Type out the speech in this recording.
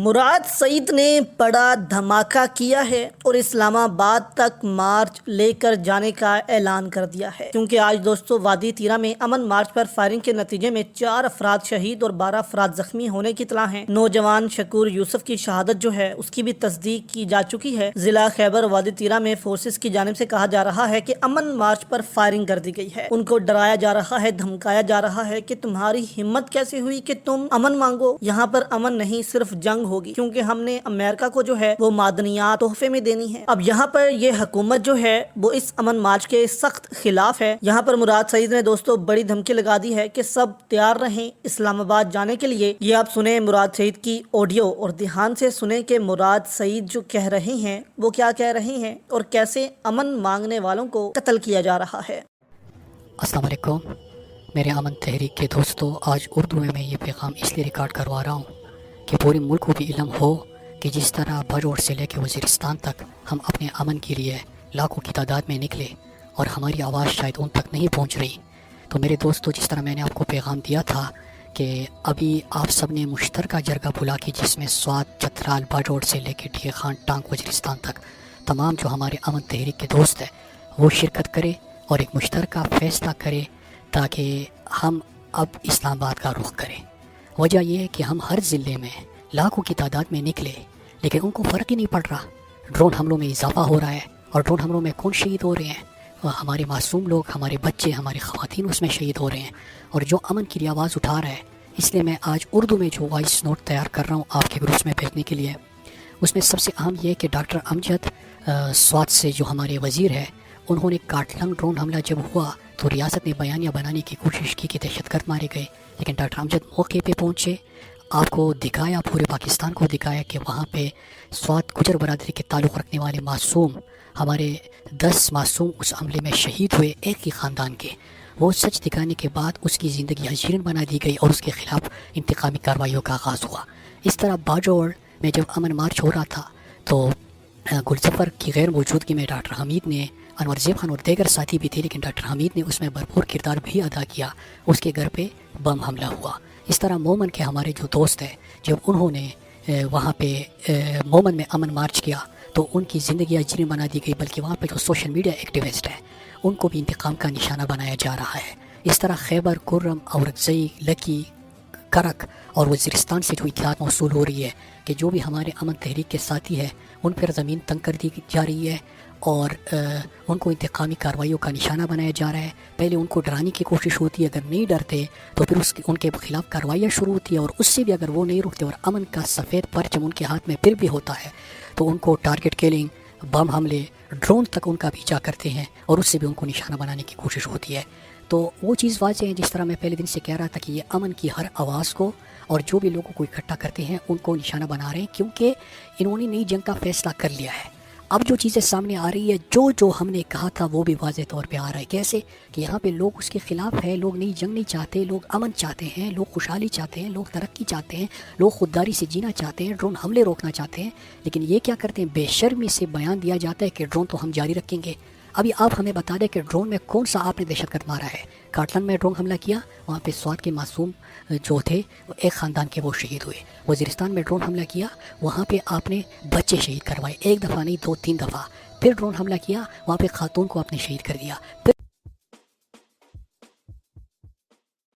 مراد سعید نے بڑا دھماکہ کیا ہے اور اسلام آباد تک مارچ لے کر جانے کا اعلان کر دیا ہے، کیونکہ آج دوستو وادی تیرا میں امن مارچ پر فائرنگ کے نتیجے میں 4 افراد شہید اور 12 افراد زخمی ہونے کی اطلاع ہے۔ نوجوان شکور یوسف کی شہادت جو ہے اس کی بھی تصدیق کی جا چکی ہے۔ ضلع خیبر وادی تیرا میں فورسز کی جانب سے کہا جا رہا ہے کہ امن مارچ پر فائرنگ کر دی گئی ہے، ان کو ڈرایا جا رہا ہے، دھمکایا جا رہا ہے کہ تمہاری ہمت کیسے ہوئی کہ تم امن مانگو، یہاں پر امن نہیں صرف جنگ ہوگی، کیونکہ ہم نے امریکہ کو جو ہے وہ معدنیات تحفے میں دینی ہے۔ اب یہاں پر یہ حکومت جو ہے وہ اس امن مارچ کے سخت خلاف ہے۔ یہاں پر مراد سعید نے دوستو بڑی دھمکی لگا دی ہے کہ سب تیار رہیں اسلام آباد جانے کے لیے۔ یہ آپ سنیں مراد سعید کی آڈیو اور دھیان سے سنیں کہ مراد سعید جو کہہ رہے ہیں وہ کیا کہہ رہے ہیں اور کیسے امن مانگنے والوں کو قتل کیا جا رہا ہے۔ السلام علیکم میرے امن تحریک کے دوستو، آج اردو میں یہ پیغام اس لیے ریکارڈ کروا رہا ہوں کہ پورے ملک کو بھی علم ہو کہ جس طرح بھجوڑ سے لے کے وزیرستان تک ہم اپنے امن کے لیے لاکھوں کی تعداد میں نکلے اور ہماری آواز شاید ان تک نہیں پہنچ رہی۔ تو میرے دوستو، جس طرح میں نے آپ کو پیغام دیا تھا کہ ابھی آپ سب نے مشترکہ جرگہ بلا کی، جس میں سوات، چترال، بھجوڑ سے لے کے ٹھیک خان ٹانک وزیرستان تک تمام جو ہمارے امن تحریک کے دوست ہیں وہ شرکت کرے اور ایک مشترکہ فیصلہ کرے تاکہ ہم اب اسلام آباد کا رخ کریں۔ وجہ یہ ہے کہ ہم ہر ضلع میں لاکھوں کی تعداد میں نکلے لیکن ان کو فرق ہی نہیں پڑ رہا۔ ڈرون حملوں میں اضافہ ہو رہا ہے اور ڈرون حملوں میں کون شہید ہو رہے ہیں؟ ہمارے معصوم لوگ، ہمارے بچے، ہماری خواتین اس میں شہید ہو رہے ہیں، اور جو امن کی آواز اٹھا رہا ہے۔ اس لیے میں آج اردو میں جو وائس نوٹ تیار کر رہا ہوں آپ کے گروپس میں بھیجنے کے لیے، اس میں سب سے اہم یہ ہے کہ ڈاکٹر امجد سوات سے جو ہمارے وزیر ہے، انہوں نے کاٹلنگ ڈرون حملہ جب ہوا تو ریاست نے بیانیہ بنانے کی کوشش کی کہ دہشت گرد مارے گئے، لیکن ڈاکٹر امجد موقع پہ پہنچے، آپ کو دکھایا، پورے پاکستان کو دکھایا کہ وہاں پہ سوات گجر برادری کے تعلق رکھنے والے معصوم، ہمارے 10 معصوم اس حملے میں شہید ہوئے، ایک ہی خاندان کے۔ وہ سچ دکھانے کے بعد اس کی زندگی حزین بنا دی گئی اور اس کے خلاف انتقامی کارروائیوں کا آغاز ہوا۔ اس طرح باجوڑ میں جب امن مارچ ہو رہا تھا تو گلظفر کی غیر موجودگی میں ڈاکٹر حمید نے، انور زیب خان اور دیگر ساتھی بھی تھے، لیکن ڈاکٹر حمید نے اس میں بھرپور کردار بھی ادا کیا، اس کے گھر پہ بم حملہ ہوا۔ اس طرح مومن کے ہمارے جو دوست ہیں، جب انہوں نے وہاں پہ مومن میں امن مارچ کیا تو ان کی زندگی حزین بنا دی گئی، بلکہ وہاں پہ جو سوشل میڈیا ایکٹیوسٹ ہیں ان کو بھی انتقام کا نشانہ بنایا جا رہا ہے۔ اس طرح خیبر، کرم، اورکزئی، لکی، کرک اور وزیرستان سے جو اطلاعات موصول ہو رہی ہے کہ جو بھی ہمارے امن تحریک کے ساتھی ہیں ان پر زمین تنگ کر دی جا رہی ہے اور ان کو انتقامی کارروائیوں کا نشانہ بنایا جا رہا ہے۔ پہلے ان کو ڈرانے کی کوشش ہوتی ہے، اگر نہیں ڈرتے تو پھر ان کے خلاف کارروائیاں شروع ہوتی ہے، اور اس سے بھی اگر وہ نہیں رکتے اور امن کا سفید پرچم ان کے ہاتھ میں پھر بھی ہوتا ہے تو ان کو ٹارگٹ کلنگ، بم حملے، ڈرون تک ان کا پیچھا کرتے ہیں اور اس سے بھی ان کو نشانہ بنانے کی کوشش ہوتی ہے۔ تو وہ چیز واضح ہے، جس طرح میں پہلے دن سے کہہ رہا تھا کہ یہ امن کی ہر آواز کو اور جو بھی لوگوں کو اکٹھا کرتے ہیں ان کو نشانہ بنا رہے ہیں، کیونکہ انہوں نے نئی جنگ کا فیصلہ کر لیا ہے۔ اب جو چیزیں سامنے آ رہی ہے، جو ہم نے کہا تھا وہ بھی واضح طور پہ آ رہا ہے۔ کیسے کہ یہاں پہ لوگ اس کے خلاف ہیں، لوگ نئی جنگ نہیں چاہتے، لوگ امن چاہتے ہیں، لوگ خوشحالی چاہتے ہیں، لوگ ترقی چاہتے ہیں، لوگ خودداری سے جینا چاہتے ہیں، ڈرون حملے روکنا چاہتے ہیں، لیکن یہ کیا کرتے ہیں، بے شرمی سے بیان دیا جاتا ہے کہ ڈرون تو ہم جاری رکھیں گے۔ ابھی آپ ہمیں بتا دیں کہ ڈرون میں کون سا آپ نے دہشت گرد مارا ہے؟ کاٹلنگ میں ڈرون حملہ کیا، وہاں پہ سوات کے معصوم جو تھے ایک خاندان کے وہ شہید ہوئے۔ وزیرستان میں ڈرون حملہ کیا، وہاں پہ آپ نے بچے شہید کروائے، ایک دفعہ نہیں 2-3 دفعہ۔ پھر ڈرون حملہ کیا، وہاں پہ خاتون کو آپ نے شہید کر دیا۔ پھر